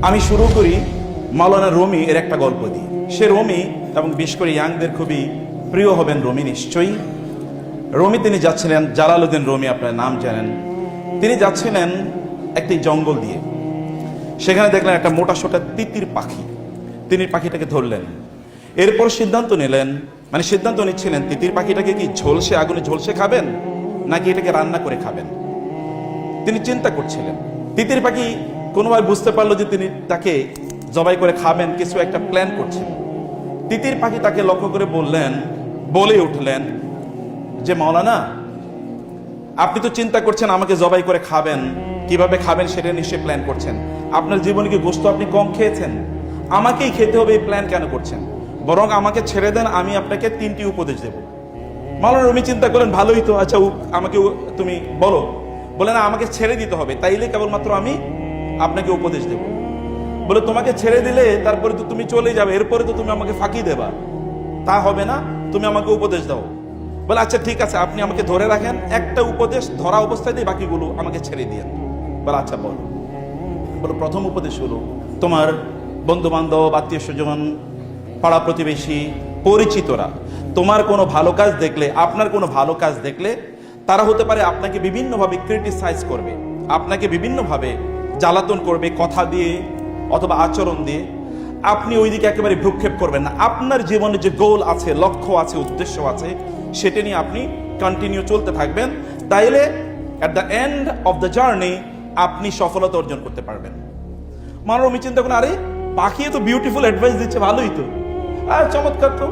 আমি শুরু করি মাওলানা রুমি এর একটা গল্প দিয়ে। সে রুমি, এবং বিশেষ করে ইয়াংদের খুবই প্রিয় হবেন রুমি নিশ্চয়ই। রুমি তিনি যাচ্ছিলেন, জালালউদ্দিন রুমি আপনার নাম জানেন। তিনি যাচ্ছিলেন একটি জঙ্গল দিয়ে, সেখানে দেখলেন একটা মোটা সোটা তিতির পাখি। তিনি পাখিটাকে ধরলেন, এরপর সিদ্ধান্ত নিলেন, মানে সিদ্ধান্ত নিচ্ছিলেন তিতির পাখিটাকে কি ঝলসে আগুনে ঝলসে খাবেন নাকি এটাকে রান্না করে খাবেন। তিনি চিন্তা করছিলেন। তিতির পাখি কোনোভাবে বুঝতে পারলো যে তিনি তাকে জবাই করে খাবেন, কিছু একটা প্ল্যান করছেন। তিতির পাখি তাকে লক্ষ্য করে বলে উঠলেন যে মাওলানা, আপনি তো চিন্তা করছেন আমাকে জবাই করে খাবেন, কিভাবে খাবেন সেটা নিশ্চয়ই প্ল্যান করছেন। আপনার জীবনে কি গোশত আপনি কম খেয়েছেন? আমাকেই খেতে হবে এই প্ল্যান কেন করছেন? বরং আমাকে ছেড়ে দেন, আমি আপনাকে 3টি উপদেশ দেব। মাওলানা রুমি চিন্তা করলেন, ভালোই তো, আচ্ছা আমাকে তুমি বলো। বলে না, আমাকে ছেড়ে দিতে হবে, তাইলে কেবলমাত্র আমি আপনাকে উপদেশ দেব। বলে তোমাকে ছেড়ে দিলে তারপরে তো তুমি চলে যাবে, এরপরে তো তুমি আমাকে ফাঁকি দেবা, তা হবে না, তুমি আমাকে উপদেশ দাও। বলে আচ্ছা ঠিক আছে, আপনি আমাকে ধরে রাখেন, একটা উপদেশ ধরা অবস্থায় দিয়ে বাকিগুলো আমাকে ছেড়ে দিয়েন। বলে আচ্ছা বলো। বলে প্রথম উপদেশ হলো, তোমার বন্ধু বান্ধব, আত্মীয় স্বজন, পাড়া প্রতিবেশী, পরিচিতরা তোমার কোনো ভালো কাজ দেখলে, আপনার কোনো ভালো কাজ দেখলে তারা হতে পারে আপনাকে বিভিন্নভাবে ক্রিটিসাইজ করবে, আপনাকে বিভিন্নভাবে জ্বালাতন করবে, কথা দিয়ে অথবা আচরণ দিয়ে। আপনি ওইদিকে একেবারে ভ্রুক্ষেপ করবেন না। আপনার জীবনে যে গোল আছে, লক্ষ্য আছে, উদ্দেশ্য আছে, সেটা নিয়ে আপনি কন্টিনিউ চলতে থাকবেন। তাইলে at the end of the journey আপনি সফলতা অর্জন করতে পারবেন। মানব আমি চিন্তা করেন, আরে বাকি তো বিউটিফুল অ্যাডভাইস দিচ্ছে, ভালোই তো, আর চমৎকার তো।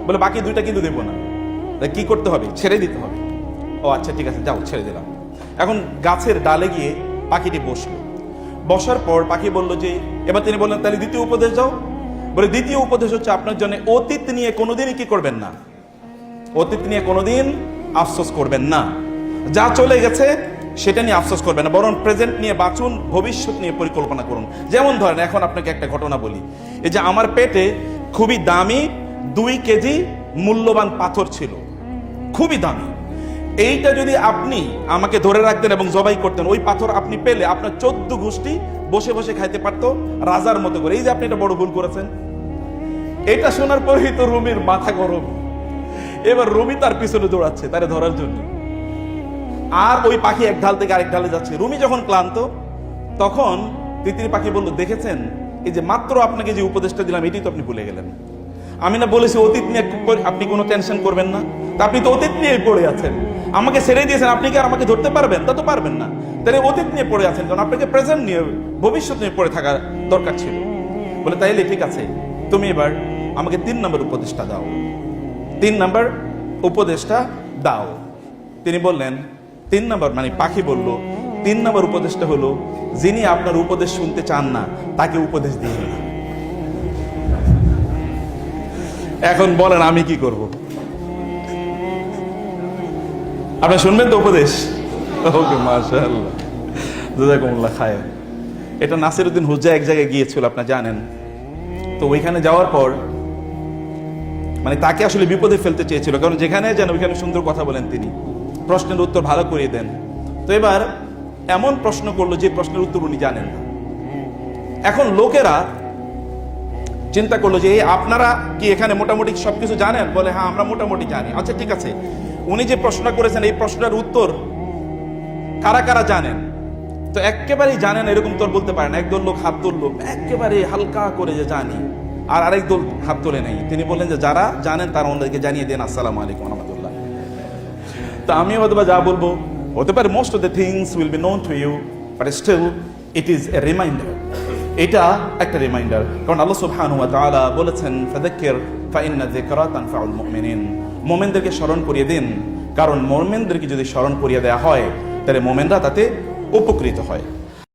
বলে বাকি 2টা কিন্তু দেবো না। কি করতে হবে? ছেড়ে দিতে হবে। ও আচ্ছা ঠিক আছে, যাও ছেড়ে দিলাম। এখন গাছের ডালে গিয়ে পাখিটি বসলো। বসার পর পাখি বলল যে, এবার তিনি বললেন তাহলে দ্বিতীয় উপদেশ যাও। বলে দ্বিতীয় উপদেশ হচ্ছে আপনার জন্য অতীত নিয়ে কোনোদিনই কি করবেন না, অতীত নিয়ে কোনোদিন আফসোস করবেন না। যা চলে গেছে সেটা নিয়ে আফসোস করবেন না, বরং প্রেজেন্ট নিয়ে বাঁচুন, ভবিষ্যৎ নিয়ে পরিকল্পনা করুন। যেমন ধরেন, এখন আপনাকে একটা ঘটনা বলি। এই যে আমার পেটে খুবই দামি 2 কেজি মূল্যবান পাথর ছিল, খুবই দামি। এইটা যদি আপনি আমাকে ধরে রাখতেন এবং জবাই করতেন, ওই পাথর আপনি পেলে আপনার 14 গোষ্ঠী বসে বসে খাইতে পারতো রাজার মতো করে। এই যে আপনি এটা বড় ভুল করেছেন। এটা শোনার পরেই তো রুমির মাথা গরম। এবার রুমি তার পিছনে দৌড়াচ্ছে তারে ধরার জন্য, আর ওই পাখি এক ঢাল থেকে আরেক ঢালে যাচ্ছে। রুমি যখন ক্লান্ত, তখন তিতির পাখি বলল, দেখেছেন এই যে মাত্র আপনাকে যে উপদেশটা দিলাম এটাই তো আপনি ভুলে গেলেন। আমি না বলেছি অতীত নিয়ে আপনি কোনো টেনশন করবেন না? তা আপনি তো অতীত নিয়ে পড়ে আছেন। আমাকে ছেড়ে দিয়েছেন, আপনি কি আর আমাকে ধরতে পারবেন? তা তো পারবেন না। তাহলে অতীত নিয়ে পড়ে আছেন, কারণ আপনাকে প্রেজেন্ট নিয়ে, ভবিষ্যৎ নিয়ে পড়ে থাকা দরকার ছিল। বলে তাইলে ঠিক আছে, তুমি এবার আমাকে 3 নম্বর উপদেশটা দাও, 3 নম্বর উপদেশটা দাও। তিনি বললেন 3 নম্বর, মানে পাখি বলল 3 নম্বর উপদেশটা হলো, যিনি আপনার উপদেশ শুনতে চান না তাকে উপদেশ দিন না। এখন বলেন আমি কি করব? আপনি শুনবেন তো উপদেশ? ওকে, মাশাআল্লাহ, জাযাকুমুল্লাহ খায়র। এটা নাসিরউদ্দিন হুজ্জা এক জায়গায় গিয়েছিল, আপনি জানেন তো। ওইখানে যাওয়ার পর মানে তাকে আসলে বিপদে ফেলতে চেয়েছিল, কারণ যেখানে যান ওইখানে সুন্দর কথা বলেন তিনি, প্রশ্নের উত্তর ভালো করে দেন। তো এবার এমন প্রশ্ন করলো যে প্রশ্নের উত্তর উনি জানেন না। এখন লোকেরা চিন্তা করলো যে আপনারা কি এখানে মোটামুটি সবকিছু জানেন? বলে হ্যাঁ, আমরা মোটামুটি জানি। আচ্ছা ঠিক আছে, উনি যে প্রশ্নটা করেছেন এই প্রশ্নটার উত্তর কারা কারা জানেন? তো একেবারেই জানেন এরকম তোর বলতে পারেন। একদল লোক হাত তুললো একেবারে হালকা করে যে জানি, আর আরেক দল হাত তোলে নেই। তিনি বললেন যে যারা জানেন তারা ওনাদেরকে জানিয়ে দেন, আসসালামু আলাইকুম ওয়া রাহমাতুল্লাহ। তো আমি হয়তো যা বলবো হতে পারে most of the things will be known to you, but still it is a reminder. এটা একটা রিমাইন্ডার, কারণ আল্লাহ সুবহানাহু ওয়া তাআলা বলেছেন ফাযাক্কির ফাইন্না যিকরা তানফাউল মুমিনিন। মুমিনদেরকে স্মরণ করিয়ে দিন, কারণ মুমিনদেরকে যদি স্মরণ করিয়ে দেওয়া হয় তাহলে মুমিনরা তাতে উপকৃত হয়।